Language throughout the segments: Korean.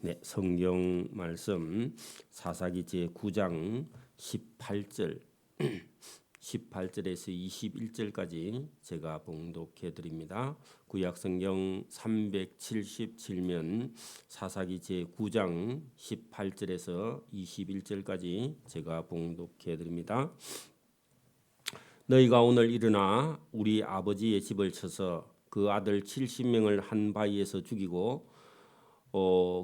네, 성경 말씀 사사기 제9장 18절 18절에서 21절까지 제가 봉독해 드립니다. 구약 성경 377면 사사기 제9장 18절에서 21절까지 제가 봉독해 드립니다. 너희가 오늘 일어나 우리 아버지의 집을 쳐서 그 아들 70명을 한 바위에서 죽이고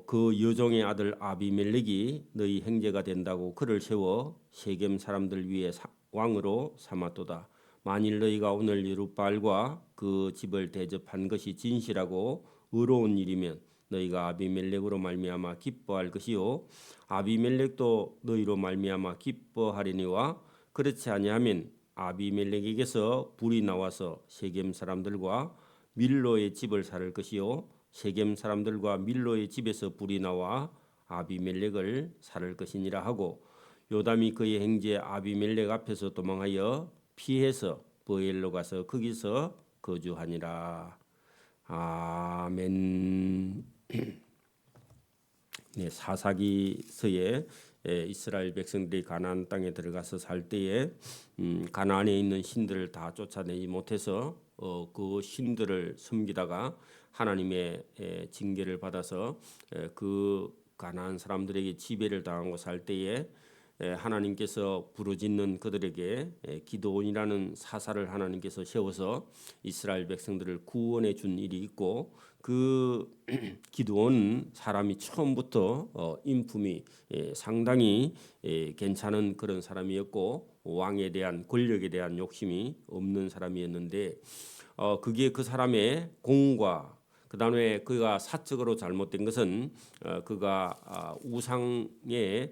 그 여종의 아들 아비멜렉이 너희 형제가 된다고 그를 세워 세겜 사람들 위에 왕으로 삼았도다. 만일 너희가 오늘 여룻바알과 그 집을 대접한 것이 진실하고 의로운 일이면 너희가 아비멜렉으로 말미암아 기뻐할 것이요 아비멜렉도 너희로 말미암아 기뻐하리니와 그렇지 아니하면 아비멜렉에게서 불이 나와서 세겜 사람들과 밀로의 집을 살을 것이요 세겜 사람들과 밀로의 집에서 불이 나와 아비멜렉을 살을 것이니라 하고 요담이 그의 형제 아비멜렉 앞에서 도망하여 피해서 브엘로 가서 거기서 거주하니라. 아멘. 네, 사사기서에 이스라엘 백성들이 가나안 땅에 들어가서 살 때에 가나안에 있는 신들을 다 쫓아내지 못해서 그 신들을 섬기다가 하나님의 징계를 받아서 그 가나안 사람들에게 지배를 당하고 살 때에 하나님께서 부르짖는 그들에게 기드온이라는 사사를 하나님께서 세워서 이스라엘 백성들을 구원해 준 일이 있고 그 기드온은 사람이 처음부터 인품이 상당히 괜찮은 그런 사람이었고 왕에 대한 권력에 대한 욕심이 없는 사람이었는데 그게 그 사람의 공과 그 다음에 그가 사적으로 잘못된 것은 그가 우상의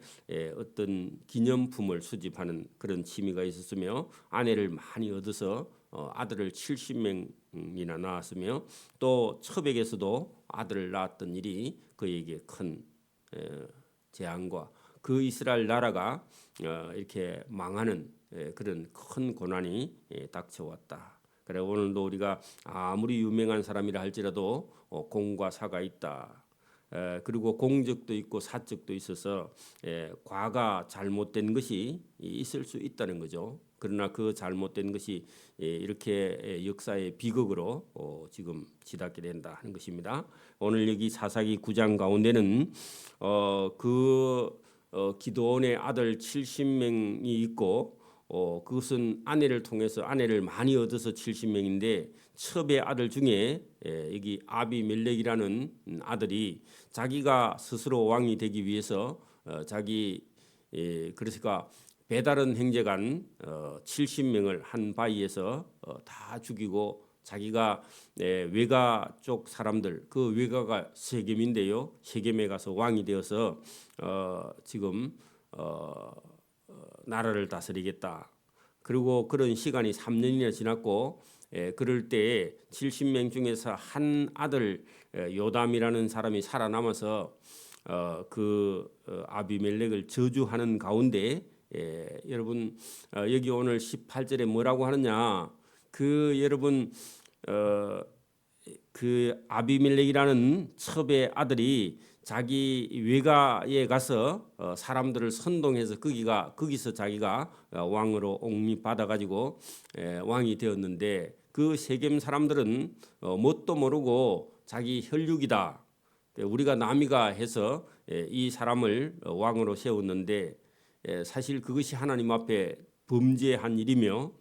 어떤 기념품을 수집하는 그런 취미가 있었으며 아내를 많이 얻어서 아들을 70명이나 낳았으며 또 처백에서도 아들을 낳았던 일이 그에게 큰 재앙과 그 이스라엘 나라가 이렇게 망하는 그런 큰 고난이 닥쳐왔다. 그래 오늘도 우리가 아무리 유명한 사람이라 할지라도 공과 사가 있다. 그리고 공적도 있고 사적도 있어서 과가 잘못된 것이 있을 수 있다는 거죠. 그러나 그 잘못된 것이 이렇게 역사의 비극으로 지금 치닫게 된다 하는 것입니다. 오늘 여기 사사기 9장 가운데는 기드온의 아들 70명이 있고 그것은 아내를 통해서 아내를 많이 얻어서 70명인데 첩의 아들 중에 여기 아비멜렉이라는 아들이 자기가 스스로 왕이 되기 위해서 그러니까 배다른 형제간 70명을 한 바위에서 다 죽이고 자기가 외가 쪽 사람들 그 외가가 세겜인데요. 세겜에 가서 왕이 되어서 지금 나라를 다스리겠다. 그리고 그런 시간이 3년이나 지났고 그럴 때에 70명 중에서 한 아들 요담이라는 사람이 살아남아서 아비멜렉을 저주하는 가운데 여러분 여기 오늘 18절에 뭐라고 하느냐 여러분 그 아비멜렉이라는 첩의 아들이 자기 외가에 가서 사람들을 선동해서 거기서 자기가 왕으로 옹립받아 가지고 왕이 되었는데 그 세겜 사람들은 뭣도 모르고 자기 혈육이다. 우리가 남이가 해서 이 사람을 왕으로 세웠는데 사실 그것이 하나님 앞에 범죄한 일이며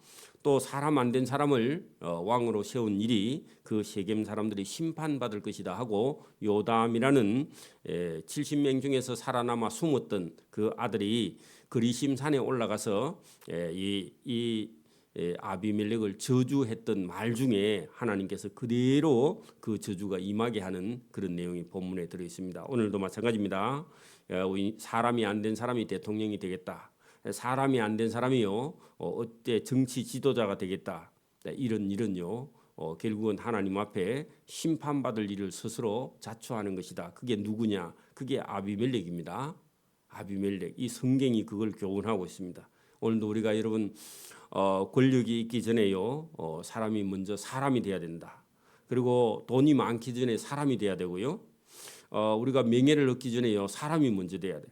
또 사람 안 된 사람을 왕으로 세운 일이 그 세겜 사람들이 심판받을 것이다 하고 요담이라는 70명 중에서 살아남아 숨었던 그 아들이 그리심산에 올라가서 이 아비멜렉을 저주했던 말 중에 하나님께서 그대로 그 저주가 임하게 하는 그런 내용이 본문에 들어 있습니다. 오늘도 마찬가지입니다. 사람이 안 된 사람이 대통령이 되겠다. 사람이 안 된 사람이요 어때 정치 지도자가 되겠다. 이런요 결국은 하나님 앞에 심판받을 일을 스스로 자초하는 것이다. 그게 누구냐? 그게 아비멜렉입니다. 아비멜렉. 이 성경이 그걸 교훈하고 있습니다. 오늘도 우리가 여러분 권력이 있기 전에요 사람이 먼저 사람이 돼야 된다. 그리고 돈이 많기 전에 사람이 돼야 되고요. 우리가 명예를 얻기 전에요 사람이 먼저 돼야 돼.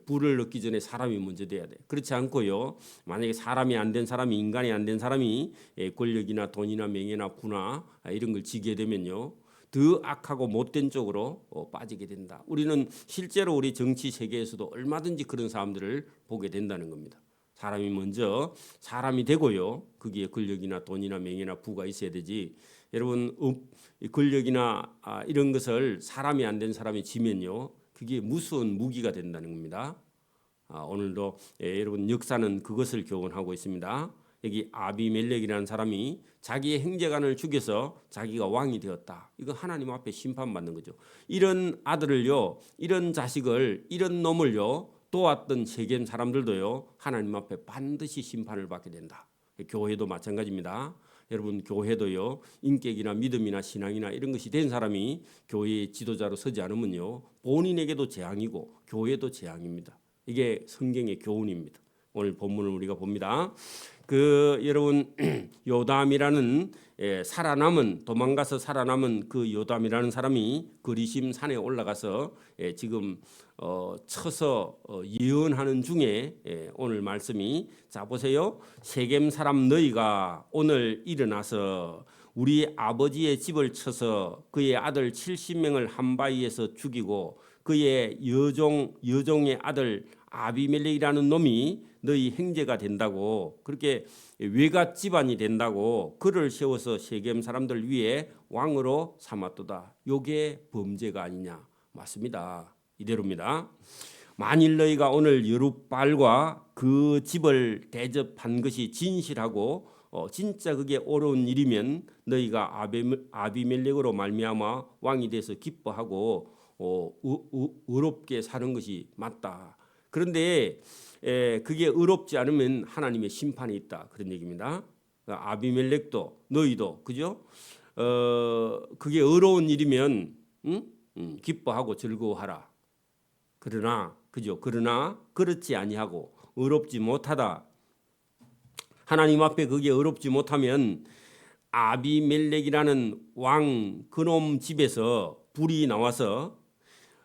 부를 얻기 전에 사람이 먼저 돼야 돼. 그렇지 않고요. 만약에 사람이 안 된 사람이 인간이 안 된 사람이 권력이나 돈이나 명예나 부나 이런 걸 지게 되면요. 더 악하고 못된 쪽으로 빠지게 된다. 우리는 실제로 우리 정치 세계에서도 얼마든지 그런 사람들을 보게 된다는 겁니다. 사람이 먼저 사람이 되고요. 거기에 권력이나 돈이나 명예나 부가 있어야 되지. 여러분 권력이나 이런 것을 사람이 안 된 사람이 지면요. 그게 무서운 무기가 된다는 겁니다. 오늘도 여러분 역사는 그것을 교훈하고 있습니다. 여기 아비멜렉이라는 사람이 자기의 형제간을 죽여서 자기가 왕이 되었다. 이거 하나님 앞에 심판받는 거죠. 이런 아들을요, 이런 자식을, 이런 놈을요 도왔던 세겜 사람들도요 하나님 앞에 반드시 심판을 받게 된다. 교회도 마찬가지입니다. 여러분 교회도요 인격이나 믿음이나 신앙이나 이런 것이 된 사람이 교회의 지도자로 서지 않으면요 본인에게도 재앙이고 교회도 재앙입니다. 이게 성경의 교훈입니다. 오늘 본문을 우리가 봅니다. 여러분 요담이라는 도망가서 살아남은 그 요담이라는 사람이 그리심 산에 올라가서 지금 쳐서 예언하는 중에 오늘 말씀이 자 보세요. 세겜 사람 너희가 오늘 일어나서 우리 아버지의 집을 쳐서 그의 아들 70명을 한 바위에서 죽이고 그의 여종의 아들 아비멜렉이라는 놈이 너희 형제가 된다고 그렇게 외갓 집안이 된다고 그를 세워서 세겜 사람들 위에 왕으로 삼았도다. 요게 범죄가 아니냐. 맞습니다. 이대로입니다. 만일 너희가 오늘 여룻발과 그 집을 대접한 것이 진실하고 진짜 그게 옳은 일이면 너희가 아비멜렉으로 말미암아 왕이 돼서 기뻐하고 의롭게 사는 것이 맞다. 그런데 그게 의롭지 않으면 하나님의 심판이 있다. 그런 얘기입니다. 아비멜렉도 너희도 그죠? 그게 의로운 일이면 기뻐하고 즐거워하라. 그러나 그죠? 그러나 그렇지 아니하고 의롭지 못하다. 하나님 앞에 그게 의롭지 못하면 아비멜렉이라는 왕 그놈 집에서 불이 나와서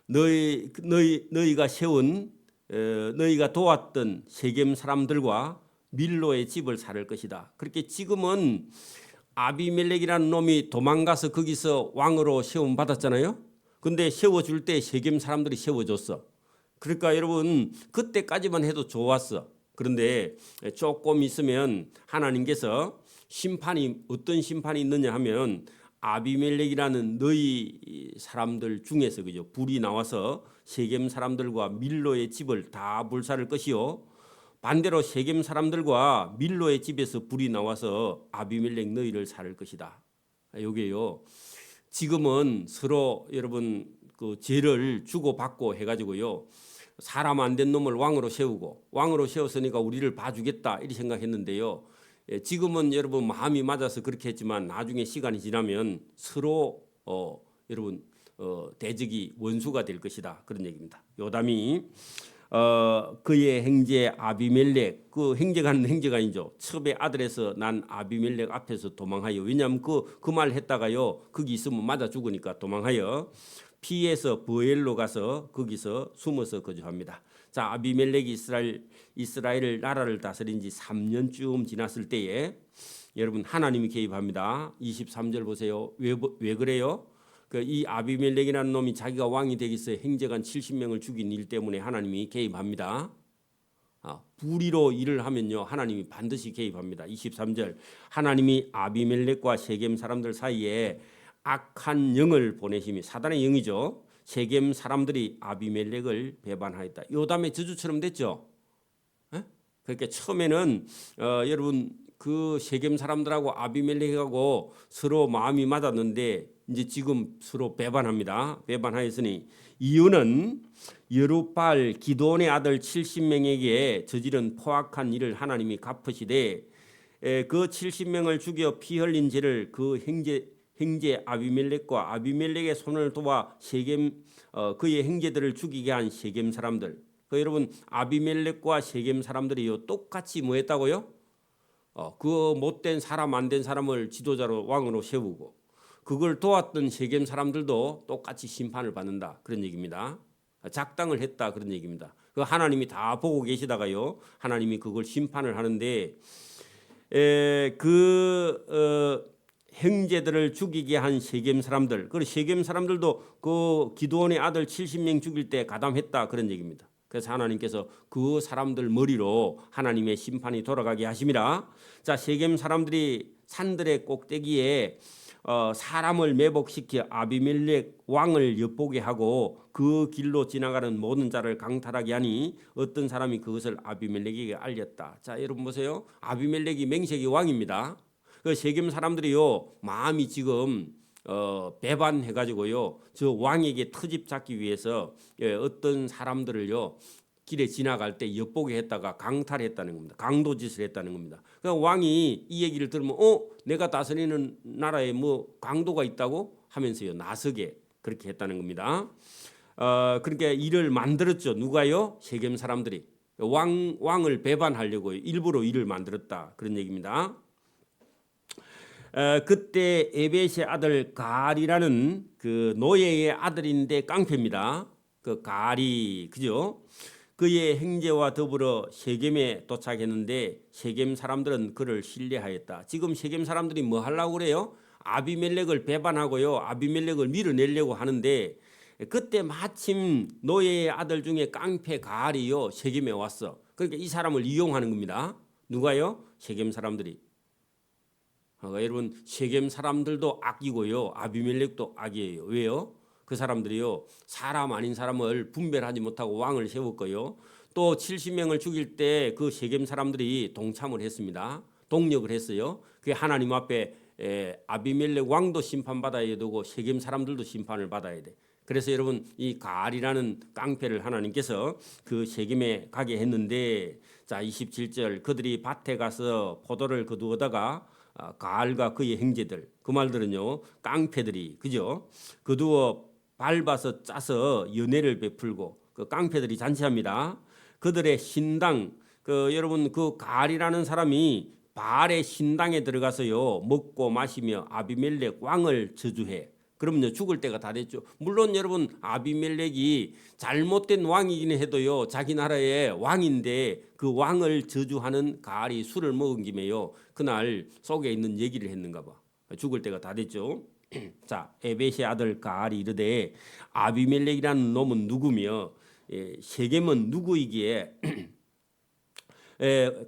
너희가 세운 너희가 도왔던 세겜 사람들과 밀로의 집을 살을 것이다. 그렇게 지금은 아비멜렉이라는 놈이 도망가서 거기서 왕으로 세움 받았잖아요. 근데 세워줄 때 세겜 사람들이 세워줬어. 그러니까 여러분 그때까지만 해도 좋았어. 그런데 조금 있으면 하나님께서 심판이 어떤 심판이 있느냐 하면 아비멜렉이라는 너희 사람들 중에서 그죠 불이 나와서 세겜 사람들과 밀로의 집을 다 불살을 것이요 반대로 세겜 사람들과 밀로의 집에서 불이 나와서 아비멜렉 너희를 살을 것이다. 요게요 지금은 서로 여러분 그 죄를 주고받고 해가지고요 사람 안 된 놈을 왕으로 세웠으니까 우리를 봐주겠다 이렇게 생각했는데요. 지금은 여러분 마음이 맞아서 그렇게 했지만 나중에 시간이 지나면 서로 여러분 대적이 원수가 될 것이다. 그런 얘기입니다. 요담이 그의 형제 아비멜렉 그 형제가 하는 형제가 아니죠. 첩의 아들에서 난 아비멜렉 앞에서 도망하여 왜냐하면 그 말 했다가요 거기 있으면 맞아 죽으니까 도망하여 피해서 브엘로 가서 거기서 숨어서 거주합니다. 자 아비멜렉이 이스라엘 나라를 다스린 지 3년쯤 지났을 때에 여러분 하나님이 개입합니다. 23절 보세요. 왜 그래요? 이 아비멜렉이라는 놈이 자기가 왕이 되기 위해서 형제간 70명을 죽인 일 때문에 하나님이 개입합니다. 불의로 일을 하면요 하나님이 반드시 개입합니다. 23절 하나님이 아비멜렉과 세겜 사람들 사이에 악한 영을 보내심이 사단의 영이죠. 세겜 사람들이 아비멜렉을 배반하였다. 요담의 저주처럼 됐죠. 그러니까 처음에는 여러분 그 세겜 사람들하고 아비멜렉하고 서로 마음이 맞았는데 이제 지금 서로 배반합니다. 배반하였으니 이유는 여룻발 기드온의 아들 70명에게 저지른 포악한 일을 하나님이 갚으시되 그 70명을 죽여 피 흘린 죄를 그 형제 아비멜렉과 아비멜렉의 손을 도와 세겜 그의 형제들을 죽이게 한 세겜 사람들. 여러분 아비멜렉과 세겜 사람들이요 똑같이 뭐 했다고요? 그 못된 사람 안 된 사람을 지도자로 왕으로 세우고 그걸 도왔던 세겜 사람들도 똑같이 심판을 받는다 그런 얘기입니다. 작당을 했다 그런 얘기입니다. 그 하나님이 다 보고 계시다가요, 하나님이 그걸 심판을 하는데 형제들을 죽이게 한 세겜 사람들, 그리고 세겜 사람들도 그 기드온의 아들 70명 죽일 때 가담했다 그런 얘기입니다. 그래서 하나님께서 그 사람들 머리로 하나님의 심판이 돌아가게 하심이라. 자, 세겜 사람들이 산들의 꼭대기에 사람을 매복시켜 아비멜렉 왕을 엿보게 하고 그 길로 지나가는 모든 자를 강탈하게 하니 어떤 사람이 그것을 아비멜렉에게 알렸다. 자, 여러분 보세요. 아비멜렉이 맹세기 왕입니다. 그 세겜 사람들이요, 마음이 지금 배반해가지고요, 저 왕에게 트집 잡기 위해서 어떤 사람들을요 길에 지나갈 때 엿보게 했다가 강탈했다는 겁니다. 강도짓을 했다는 겁니다. 그러니까 왕이 이 얘기를 들으면 내가 다스리는 나라에 뭐 강도가 있다고 하면서요 나서게 그렇게 했다는 겁니다. 그러니까 일을 만들었죠. 누가요? 세겜 사람들이 왕을 배반하려고 일부러 일을 만들었다 그런 얘기입니다. 그때 에벳의 아들 가알이라는 그 노예의 아들인데 깡패입니다. 그 가알이 그죠? 그의 형제와 더불어 세겜에 도착했는데 세겜 사람들은 그를 신뢰하였다. 지금 세겜 사람들이 뭐 하려고 그래요? 아비멜렉을 배반하고요, 아비멜렉을 밀어내려고 하는데 그때 마침 노예의 아들 중에 깡패 가알이요 세겜에 왔어. 그러니까 이 사람을 이용하는 겁니다. 누가요? 세겜 사람들이. 여러분, 세겜 사람들도 악이고요, 아비멜렉도 악이에요. 왜요? 그 사람들이요 사람 아닌 사람을 분별하지 못하고 왕을 세웠고요, 또 70명을 죽일 때 그 세겜 사람들이 동참을 했습니다. 동력을 했어요. 그게 하나님 앞에 아비멜렉 왕도 심판받아야 되고 세겜 사람들도 심판을 받아야 돼. 그래서 여러분, 이 가알이라는 깡패를 하나님께서 그 세겜에 가게 했는데, 자 27절, 그들이 밭에 가서 포도를 거두어다가 가알과 그의 형제들, 그 말들은요 깡패들이 그죠, 거두어 밟아서 짜서 연회를 베풀고 그 깡패들이 잔치합니다. 그들의 신당, 여러분 그 가알이라는 사람이 바알의 신당에 들어가서요 먹고 마시며 아비멜렉 왕을 저주해. 그러면요 죽을 때가 다 됐죠. 물론 여러분, 아비멜렉이 잘못된 왕이긴 해도요 자기 나라의 왕인데 그 왕을 저주하는 가알이 술을 먹은 김에요 그날 속에 있는 얘기를 했는가 봐. 죽을 때가 다 됐죠. 자, 에벳의 아들 가알이 이르되 아비멜렉이라는 놈은 누구며 세겜은 누구이기에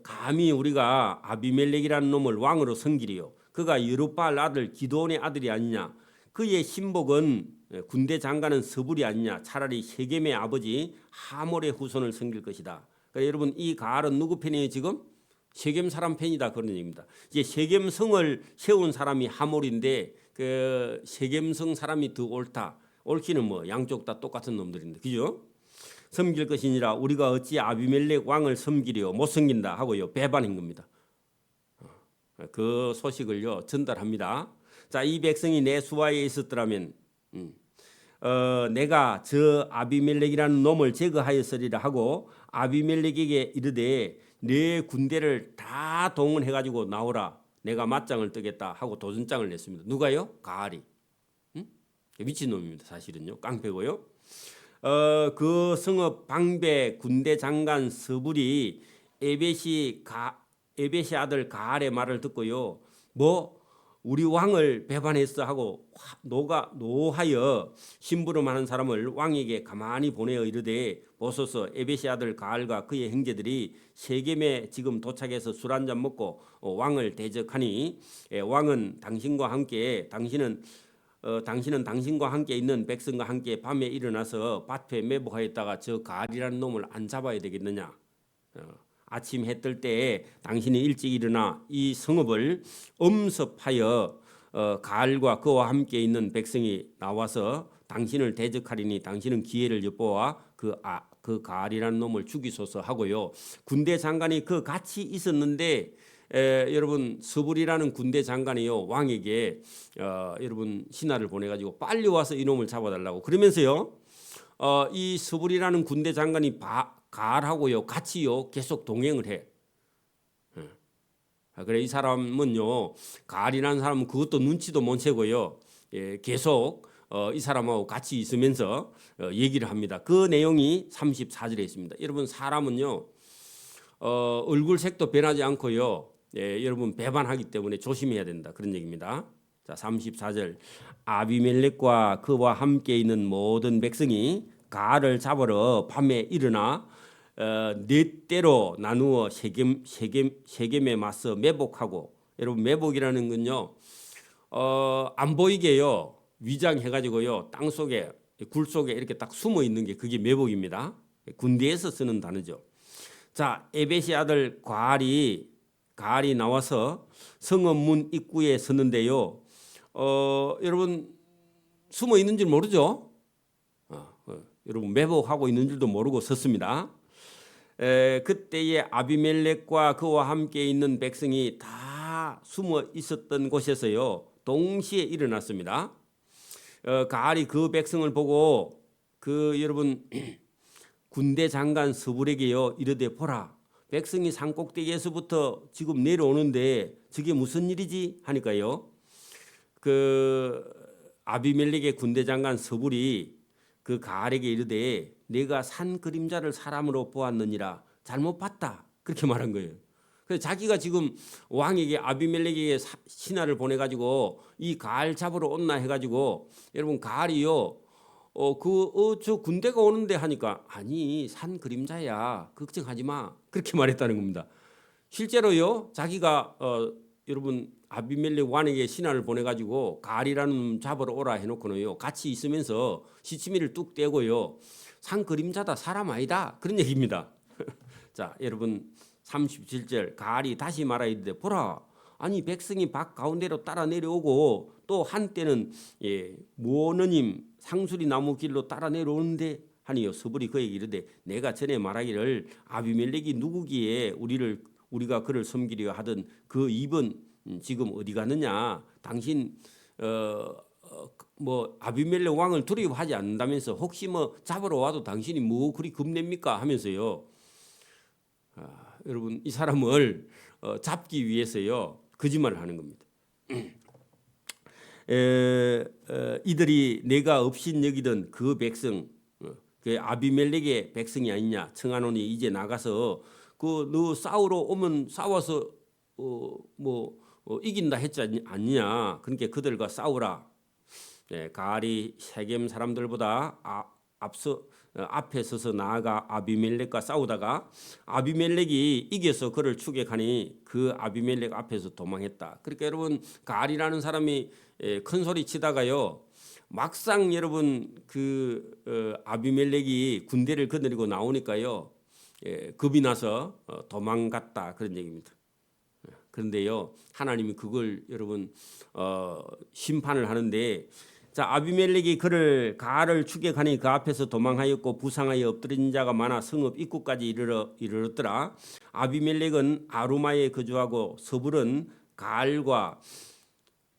감히 우리가 아비멜렉이라는 놈을 왕으로 섬기리요. 그가 여룹바알 아들 기드온의 아들이 아니냐. 그의 신복은 군대 장관은 서불이 아니냐. 차라리 세겜의 아버지 하몰의 후손을 섬길 것이다. 그러니까 여러분, 이 가알은 누구 편이에요 지금? 세겜 사람 편이다 그런 얘기입니다. 이제 세겜 성을 세운 사람이 하몰인데 그 세겜성 사람이 더 옳다. 옳기는 뭐 양쪽 다 똑같은 놈들인데 그죠? 섬길 것이니라 우리가 어찌 아비멜렉 왕을 섬기려 못 섬긴다 하고요 배반한 겁니다. 그 소식을요 전달합니다. 자, 이 백성이 내 수하에 있었더라면 내가 저 아비멜렉이라는 놈을 제거하였으리라 하고 아비멜렉에게 이르되 내 군대를 다 동원해가지고 나오라. 내가 맞짱을 뜨겠다 하고 도전장을 냈습니다. 누가요? 가알이. 미친놈입니다. 사실은요. 깡패고요. 그 성읍 방배 군대 장관 서불이 에벳이 아들 가알의 말을 듣고요. 뭐 우리 왕을 배반했어 하고 노하여 심부름하는 사람을 왕에게 가만히 보내어 이르되 보소서 에벳의 아들 가알과 그의 형제들이 세겜에 지금 도착해서 술 한잔 먹고 왕을 대적하니 왕은 당신과 함께 당신은 당신과 함께 있는 백성과 함께 밤에 일어나서 밭에 매복하였다가 저 가알이라는 놈을 안 잡아야 되겠느냐. 아침 해 뜰 때에 당신이 일찍 일어나 이 성읍을 엄습하여 가알과 그와 함께 있는 백성이 나와서 당신을 대적하리니 당신은 기회를 엿보아 그 가알이라는 놈을 죽이소서 하고요. 군대 장관이 그 같이 있었는데 여러분 서불이라는 군대 장관이요 왕에게 여러분 신하를 보내가지고 빨리 와서 이놈을 잡아달라고 그러면서요 이 서불이라는 군대 장관이 가알하고요 같이요 계속 동행을 해. 그래 이 사람은요 가알이라는 사람은 그것도 눈치도 못 채고요 계속 이 사람하고 같이 있으면서 얘기를 합니다. 그 내용이 34절에 있습니다. 여러분 사람은요 얼굴색도 변하지 않고요. 여러분 배반하기 때문에 조심해야 된다. 그런 얘기입니다. 자 34절 아비멜렉과 그와 함께 있는 모든 백성이 가를 잡으러 밤에 일어나 네 때로 나누어 세겜에 맞서 매복하고 여러분 매복이라는 건요 안 보이게요 위장해가지고요 땅 속에 굴 속에 이렇게 딱 숨어 있는 게 그게 매복입니다. 군대에서 쓰는 단어죠. 자 에벳의 아들 가알이 나와서 성읍 문 입구에 섰는데요. 여러분 숨어 있는 줄 모르죠? 여러분 매복하고 있는 줄도 모르고 섰습니다. 그때에 아비멜렉과 그와 함께 있는 백성이 다 숨어 있었던 곳에서요 동시에 일어났습니다. 가알이 그 백성을 보고 여러분 군대 장관 스불에게요 이르되 보라 백성이 산꼭대기에서부터 지금 내려오는데 저게 무슨 일이지 하니까요 아비멜렉의 군대 장관 스불이 그 가알에게 이르되 내가 산 그림자를 사람으로 보았느니라 잘못 봤다 그렇게 말한 거예요. 그래서 자기가 지금 왕에게 아비멜렉에게 신하를 보내가지고 이 가알 잡으러 온나 해가지고 여러분 가알이요 저 군대가 오는데 하니까 아니 산 그림자야 걱정하지 마 그렇게 말했다는 겁니다. 실제로요 자기가 여러분 아비멜렉 왕에게 신하를 보내가지고 가알이라는 놈 잡으러 오라 해놓고는요 같이 있으면서 시치미를 뚝 떼고요 산 그림자다 사람 아니다 그런 얘기입니다. 자 여러분 37절 가알이 다시 말하이르되 보라 아니 백성이 밭 가운데로 따라 내려오고 또 한때는 무오너님 상수리 나무 길로 따라 내려오는데 하니요 스불이 그에게 이르되 내가 전에 말하기를 아비멜렉이 누구기에 우리가 그를 섬기려 하던 그 입은 지금 어디 가느냐 당신 뭐 아비멜렉 왕을 두려워하지 않는다면서 혹시 뭐 잡으러 와도 당신이 뭐 그리 겁냅니까 하면서요 여러분 이 사람을 잡기 위해서요 거짓말을 하는 겁니다. 이들이 내가 없인 여기던 그 백성 그 아비멜렉의 백성이 아니냐 청하노니 이제 나가서 너 싸우러 오면 싸워서 이긴다 했지 않느냐 그러니까 그들과 싸우라. 가알이 세겜 사람들보다 앞에 서서 나아가 아비멜렉과 싸우다가 아비멜렉이 이겨서 그를 추격하니 그 아비멜렉 앞에서 도망했다. 그러니까 여러분 가알이라는 사람이 큰 소리 치다가요 막상 여러분 아비멜렉이 군대를 거느리고 나오니까요 겁이 나서 도망갔다 그런 얘기입니다. 그런데요 하나님이 그걸 여러분 심판을 하는데 자 아비멜렉이 가알을 추격하니 그 앞에서 도망하였고 부상하여 엎드린 자가 많아 성읍 입구까지 이르렀더라. 아비멜렉은 아루마에 거주하고 스불은 가알과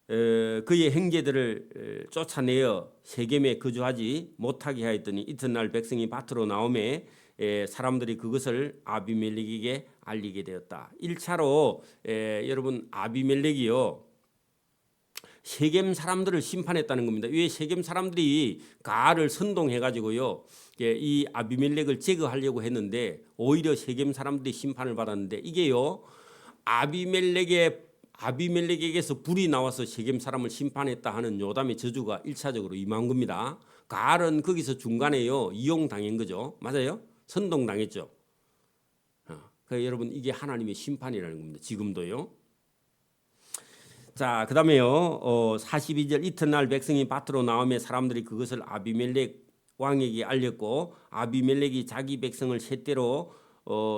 그의 형제들을 쫓아내어 세겜에 거주하지 못하게 하였더니 이튿날 백성이 밭으로 나오매 사람들이 그것을 아비멜렉에게 알리게 되었다. 1차로 여러분 아비멜렉이요 세겜 사람들을 심판했다는 겁니다. 왜 세겜 사람들이 가알을 선동해 가지고요 이 아비멜렉을 제거하려고 했는데 오히려 세겜 사람들이 심판을 받았는데 이게요 아비멜렉에게서 불이 나와서 세겜 사람을 심판했다 하는 요담의 저주가 1차적으로 임한 겁니다. 가알은 거기서 중간에요 이용당한 거죠. 맞아요? 선동당했죠. 그러니까 여러분 이게 하나님의 심판이라는 겁니다. 지금도요. 자, 그다음에요. 42절 이튿날 백성이 밭으로 나오며 사람들이 그것을 아비멜렉 왕에게 알렸고 아비멜렉이 자기 백성을 셋대로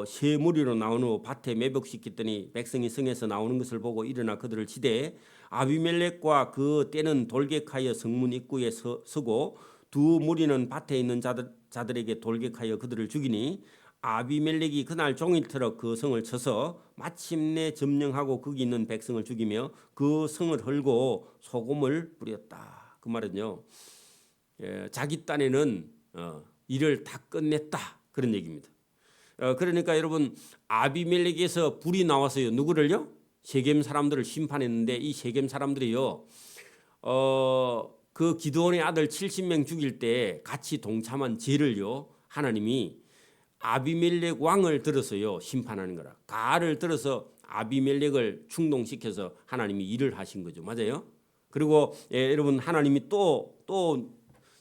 세 무리로 나온 후 밭에 매복시켰더니 백성이 성에서 나오는 것을 보고 일어나 그들을 치되 아비멜렉과 그 떼는 돌격하여 성문 입구에 서고 두 무리는 밭에 있는 자들에게 돌격하여 그들을 죽이니 아비멜렉이 그날 종일토록 그 성을 쳐서 마침내 점령하고 거기 있는 백성을 죽이며 그 성을 헐고 소금을 뿌렸다. 그 말은요 자기 딴에는 일을 다 끝냈다 그런 얘기입니다. 그러니까 여러분 아비멜렉에서 불이 나와서요 누구를요? 세겜 사람들을 심판했는데 이 세겜 사람들이요 그 기드온의 아들 70명 죽일 때 같이 동참한 죄를요 하나님이 아비멜렉 왕을 들어서요 심판하는 거라. 가를 들어서 아비멜렉을 충동시켜서 하나님이 일을 하신 거죠. 맞아요? 그리고 여러분 하나님이 또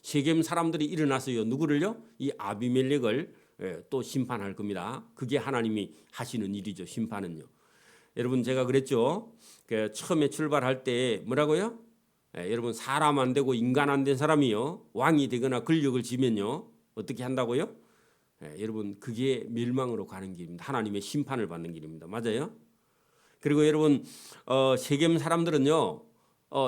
세겜 사람들이 일어나서요 누구를요? 이 아비멜렉을 또 심판할 겁니다. 그게 하나님이 하시는 일이죠. 심판은요. 여러분 제가 그랬죠. 처음에 출발할 때 뭐라고요? 여러분 사람 안 되고 인간 안 된 사람이요 왕이 되거나 권력을 쥐면요 어떻게 한다고요? 여러분 그게 멸망으로 가는 길입니다. 하나님의 심판을 받는 길입니다. 맞아요? 그리고 여러분 세겜 사람들은요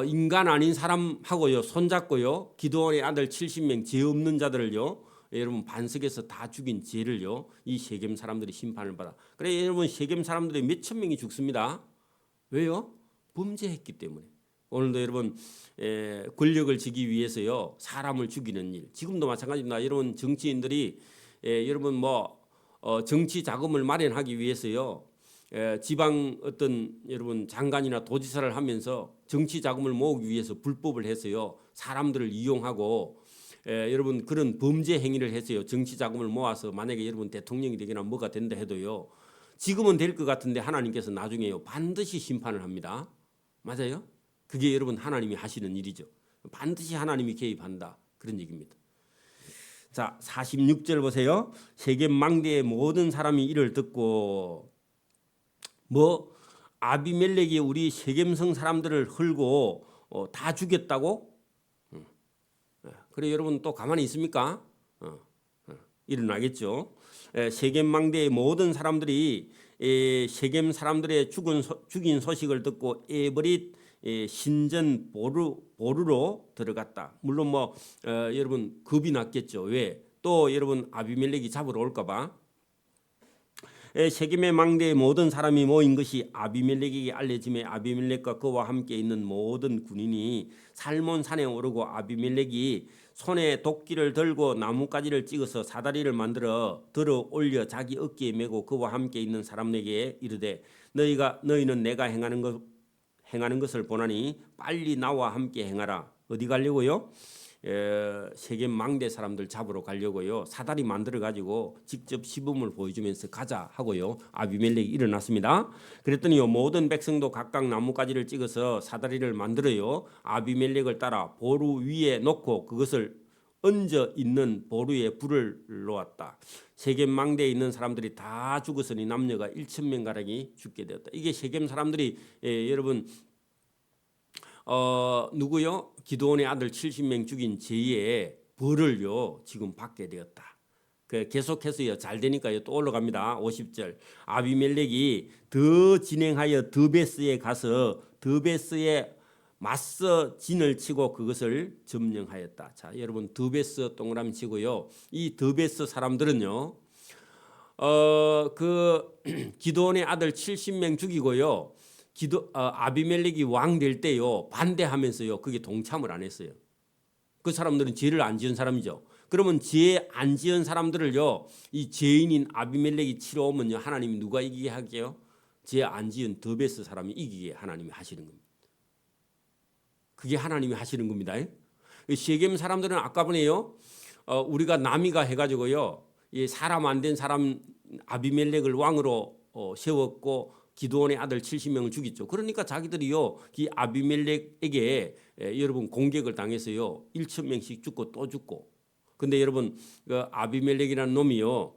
인간 아닌 사람하고요 손잡고요 기드온의 아들 70명 죄 없는 자들을요 여러분 반석에서 다 죽인 죄를요 이 세겜 사람들이 심판을 받아. 그래 여러분 세겜 사람들이 몇천 명이 죽습니다. 왜요? 범죄했기 때문에. 오늘도 여러분 권력을 쥐기 위해서요 사람을 죽이는 일 지금도 마찬가지입니다. 여러분 정치인들이 여러분 정치 자금을 마련하기 위해서요 지방 어떤 여러분 장관이나 도지사를 하면서 정치 자금을 모으기 위해서 불법을 해서요 사람들을 이용하고 여러분 그런 범죄 행위를 해서요 정치 자금을 모아서 만약에 여러분 대통령이 되거나 뭐가 된다 해도요 지금은 될 것 같은데 하나님께서 나중에요 반드시 심판을 합니다. 맞아요? 그게 여러분 하나님이 하시는 일이죠. 반드시 하나님이 개입한다 그런 얘기입니다. 자 46절 보세요. 세겜 망대의 모든 사람이 이를 듣고 아비멜렉이 우리 세겜성 사람들을 헐고 다 죽였다고? 그래 여러분 또 가만히 있습니까? 일어나겠죠. 세겜 망대의 모든 사람들이 세겜 사람들의 죽인 소식을 듣고 에버릿 신전 보루로 들어갔다. 물론 여러분 겁이 났겠죠. 왜? 또 여러분 아비멜렉이 잡으러 올까봐. 세겜의 망대의 모든 사람이 모인 것이 아비멜렉에게 알려짐에 아비멜렉과 그와 함께 있는 모든 군인이 살몬 산에 오르고 아비멜렉이 손에 도끼를 들고 나뭇가지를 찍어서 사다리를 만들어 들어 올려 자기 어깨에 메고 그와 함께 있는 사람에게 이르되 너희는 내가 행하는 것을 보나니 빨리 나와 함께 행하라. 어디 가려고요? 세겜 망대 사람들 잡으러 가려고요. 사다리 만들어 가지고 직접 시범을 보여주면서 가자 하고요. 아비멜렉이 일어났습니다. 그랬더니요 모든 백성도 각각 나뭇가지를 찍어서 사다리를 만들어요. 아비멜렉을 따라 보루 위에 놓고 그것을 얹어 있는 보루에 불을 놓았다. 세겜 망대에 있는 사람들이 다 죽었으니 남녀가 1,000명 가량이 죽게 되었다. 이게 세겜 사람들이 여러분 누구요? 기드온의 아들 70명 죽인 죄의 벌을요 지금 받게 되었다. 계속해서요 잘 되니까요 또 올라갑니다. 50절 아비멜렉이 더 진행하여 드베스에 가서 드베스에 맞서 진을 치고 그것을 점령하였다. 자 여러분 드베스 동그라미 치고요. 이 드베스 사람들은요 기드온의 아들 70명 죽이고요. 아비멜렉이 왕 될 때요 반대하면서요 그게 동참을 안 했어요. 그 사람들은 죄를 안 지은 사람이죠. 그러면 죄 안 지은 사람들을요 이 죄인인 아비멜렉이 치러 오면요 하나님이 누가 이기게 하게요? 죄 안 지은 드베스 사람이 이기게 하나님이 하시는 겁니다. 그게 하나님이 하시는 겁니다. 세겜 사람들은 아까 보네요 우리가 남이가 해가지고요 이 사람 안 된 사람 아비멜렉을 왕으로 세웠고 기드온의 아들 70명을 죽였죠. 그러니까 자기들이요 이 아비멜렉에게 여러분 공격을 당해서요 1,000명씩 죽고 또 죽고. 근데 여러분 그 아비멜렉이라는 놈이요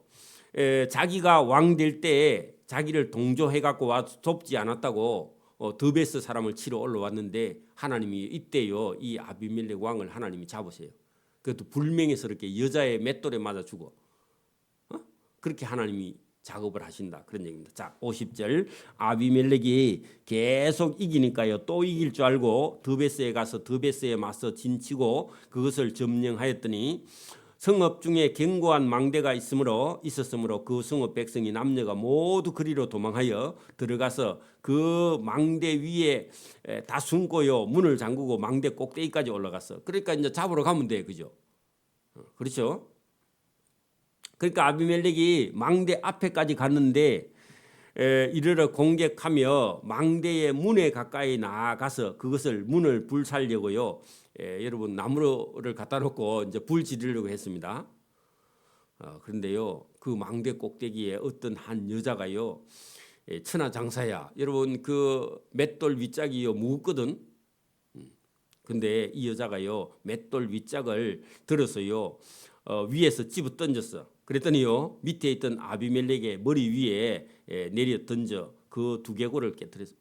자기가 왕 될 때 자기를 동조해 갖고 와서 돕지 않았다고 드베스 사람을 치러 올라왔는데 하나님이 이때요 이 아비멜렉 왕을 하나님이 잡으세요. 그것도 불명예스럽게 여자의 맷돌에 맞아 죽어. 그렇게 하나님이 작업을 하신다 그런 얘기입니다. 자 50절 아비멜렉이 계속 이기니까요 또 이길 줄 알고 드베스에 가서 드베스에 맞서 진치고 그것을 점령하였더니 성읍 중에 견고한 망대가 있었으므로 그 성읍 백성이 남녀가 모두 그리로 도망하여 들어가서 그 망대 위에 다 숨고요 문을 잠그고 망대 꼭대기까지 올라갔어. 그러니까 이제 잡으러 가면 돼. 그죠? 그렇죠? 그러니까 아비멜렉이 망대 앞에까지 갔는데 이르러 공격하며 망대의 문에 가까이 나아가서 그것을 문을 불살려고요. 여러분 나무를 갖다 놓고 이제 불 지르려고 했습니다. 그런데요, 그 망대 꼭대기에 어떤 한 여자가요, 천하장사야. 여러분 그 맷돌 윗짝이요 무겁거든. 근데 이 여자가요 맷돌 윗짝을 들어서요 위에서 집어 던졌어. 그랬더니요 밑에 있던 아비멜렉의 머리 위에 내려 던져 그 두개골을 깨뜨렸어.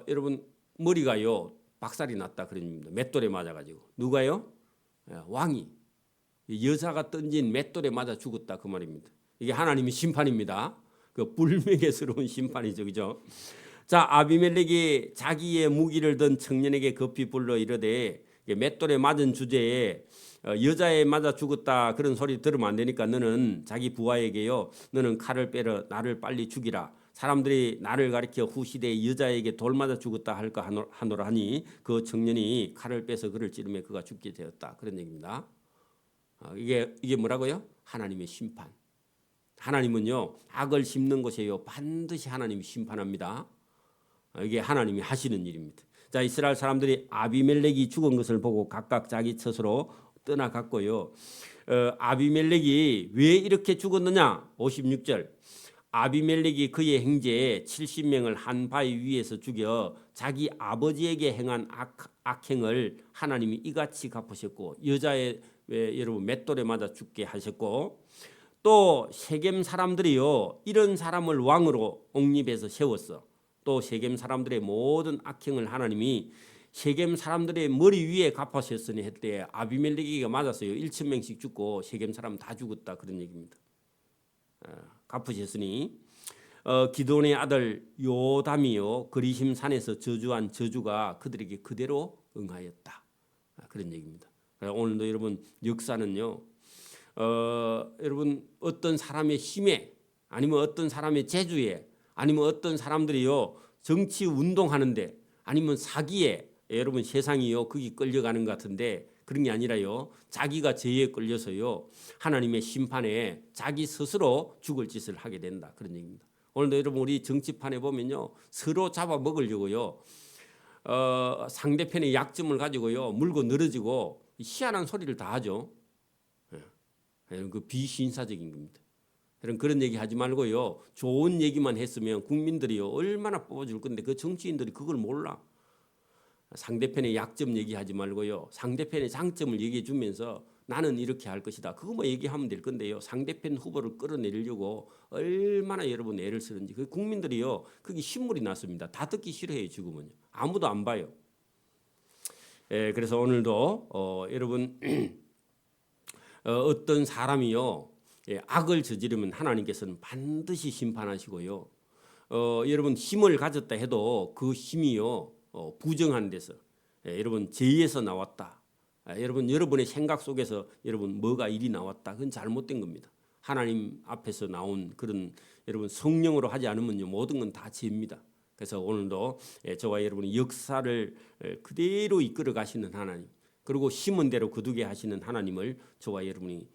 여러분 머리가요 박살이 났다 그런 얘기입니다. 맷돌에 맞아가지고. 누가요? 왕이. 여자가 던진 맷돌에 맞아 죽었다 그 말입니다. 이게 하나님의 심판입니다. 그 불명예스러운 심판이죠, 그죠? 자, 아비멜렉이 자기의 무기를 든 청년에게 급히 불러 이르되 맷돌에 맞은 주제에 여자에 맞아 죽었다 그런 소리 들으면 안 되니까 너는 자기 부하에게요, 너는 칼을 빼러 나를 빨리 죽이라. 사람들이 나를 가리켜 후시대 여자에게 돌 맞아 죽었다 할까 하노라 하니 그 청년이 칼을 빼서 그를 찌르며 그가 죽게 되었다 그런 얘기입니다. 이게 뭐라고요? 하나님의 심판. 하나님은요 악을 심는 것이에요 반드시 하나님이 심판합니다. 이게 하나님이 하시는 일입니다. 자, 이스라엘 사람들이 아비멜렉이 죽은 것을 보고 각각 자기 처소로 떠나갔고요. 아비멜렉이 왜 이렇게 죽었느냐? 56절. 아비멜렉이 그의 형제 70명을 한 바위 위에서 죽여 자기 아버지에게 행한 악행을 하나님이 이같이 갚으셨고 여자의 여러분 맷돌에 맞아 죽게 하셨고 또 세겜 사람들이요 이런 사람을 왕으로 옹립해서 세웠어. 또 세겜 사람들의 모든 악행을 하나님이 세겜 사람들의 머리 위에 갚으셨으니 했대. 아비멜렉에게 맞았어요. 1,000명씩 죽고 세겜 사람 다 죽었다 그런 얘기입니다. 갚으셨으니 기드온의 아들 요담이요 그리심 산에서 저주한 저주가 그들에게 그대로 응하였다 그런 얘기입니다. 오늘도 여러분 역사는요 여러분 어떤 사람의 힘에 아니면 어떤 사람의 재주에 아니면 어떤 사람들이요 정치 운동하는데 아니면 사기에 여러분 세상이요 거기 끌려가는 것 같은데 그런 게 아니라요 자기가 죄에 끌려서요 하나님의 심판에 자기 스스로 죽을 짓을 하게 된다 그런 얘기입니다. 오늘도 여러분 우리 정치판에 보면요 서로 잡아 먹으려고요 상대편의 약점을 가지고요 물고 늘어지고 희한한 소리를 다 하죠. 그 비신사적인 겁니다. 그런 얘기 하지 말고요 좋은 얘기만 했으면 국민들이요 얼마나 뽑아줄 건데 그 정치인들이 그걸 몰라. 상대편의 약점 얘기하지 말고요 상대편의 장점을 얘기해 주면서 나는 이렇게 할 것이다 그거만 얘기하면 될 건데요 상대편 후보를 끌어내리려고 얼마나 여러분 애를 쓰는지 그 국민들이요 그게 신물이 났습니다. 다 듣기 싫어해요. 지금은요 아무도 안 봐요. 그래서 오늘도 여러분 어떤 사람이요 악을 저지르면 하나님께서는 반드시 심판하시고요 여러분 힘을 가졌다 해도 그 힘이요 부정한 데서 여러분 죄에서 나왔다. 여러분 여러분의 생각 속에서 여러분 뭐가 일이 나왔다. 그건 잘못된 겁니다. 하나님 앞에서 나온 그런 여러분 성령으로 하지 않으면요 모든 건 다 죄입니다. 그래서 오늘도 저와 여러분의 역사를 그대로 이끌어 가시는 하나님 그리고 심은 대로 거두게 하시는 하나님을 저와 여러분이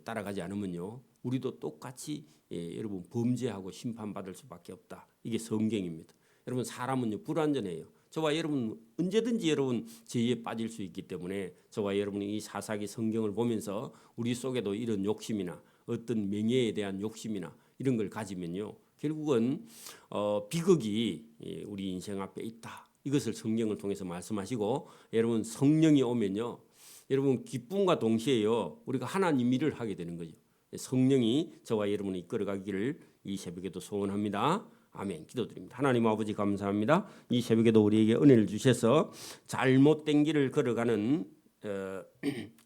따라가지 않으면요 우리도 똑같이 여러분 범죄하고 심판받을 수밖에 없다. 이게 성경입니다. 여러분 사람은요 불완전해요. 저와 여러분 언제든지 여러분 죄에 빠질 수 있기 때문에 저와 여러분이 이 사사기 성경을 보면서 우리 속에도 이런 욕심이나 어떤 명예에 대한 욕심이나 이런 걸 가지면요 결국은 비극이 우리 인생 앞에 있다. 이것을 성경을 통해서 말씀하시고 여러분 성령이 오면요 여러분 기쁨과 동시에요 우리가 하나님 일을 하게 되는 거죠. 성령이 저와 여러분을 이끌어가기를 이 새벽에도 소원합니다. 아멘. 기도드립니다. 하나님 아버지 감사합니다. 이 새벽에도 우리에게 은혜를 주셔서 잘못된 길을 걸어가는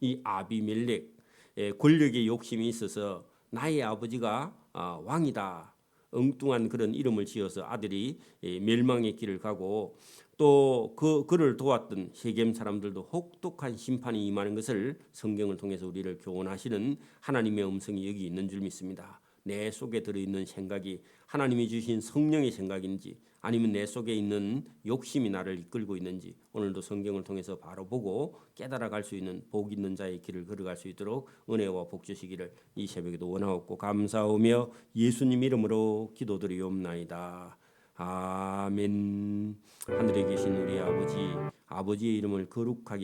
이 아비멜렉 권력의 욕심이 있어서 나의 아버지가 왕이다. 엉뚱한 그런 이름을 지어서 아들이 멸망의 길을 가고 또 그를 도왔던 세겜 사람들도 혹독한 심판이 임하는 것을 성경을 통해서 우리를 교훈하시는 하나님의 음성이 여기 있는 줄 믿습니다. 내 속에 들어있는 생각이 하나님이 주신 성령의 생각인지 아니면 내 속에 있는 욕심이 나를 이끌고 있는지 오늘도 성경을 통해서 바로 보고 깨달아갈 수 있는 복 있는 자의 길을 걸어갈 수 있도록 은혜와 복 주시기를 이 새벽에도 원하옵고 감사하며 예수님 이름으로 기도드리옵나이다. 아멘. 하늘에 계신 우리 아버지의 이름을 거룩하게